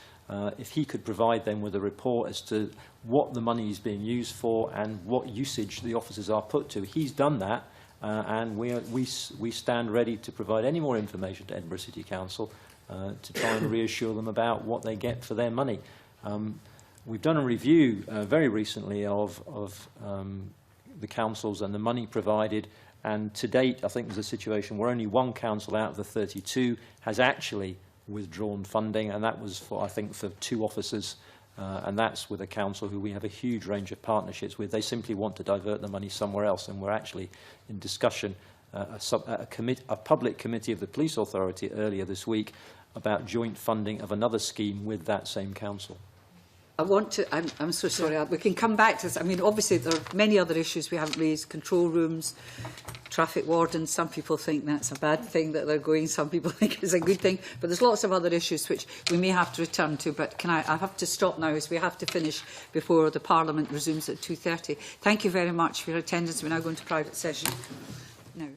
if he could provide them with a report as to what the money is being used for and what usage the officers are put to. He's done that, and we stand ready to provide any more information to Edinburgh City Council to try and reassure them about what they get for their money. We've done a review very recently of the councils and the money provided. And to date, I think there's a situation where only one council out of the 32 has actually withdrawn funding, and that was for, I think, for 2 officers, and that's with a council who we have a huge range of partnerships with. They simply want to divert the money somewhere else, and we're actually in discussion a public committee of the Police Authority earlier this week about joint funding of another scheme with that same council. I want to, I'm so sorry, we can come back to this. I mean, obviously there are many other issues we haven't raised, control rooms, traffic wardens. Some people think that's a bad thing that they're going, some people think it's a good thing, but there's lots of other issues which we may have to return to. But I have to stop now, as we have to finish before the Parliament resumes at 2:30. Thank you very much for your attendance. We're now going to private session now.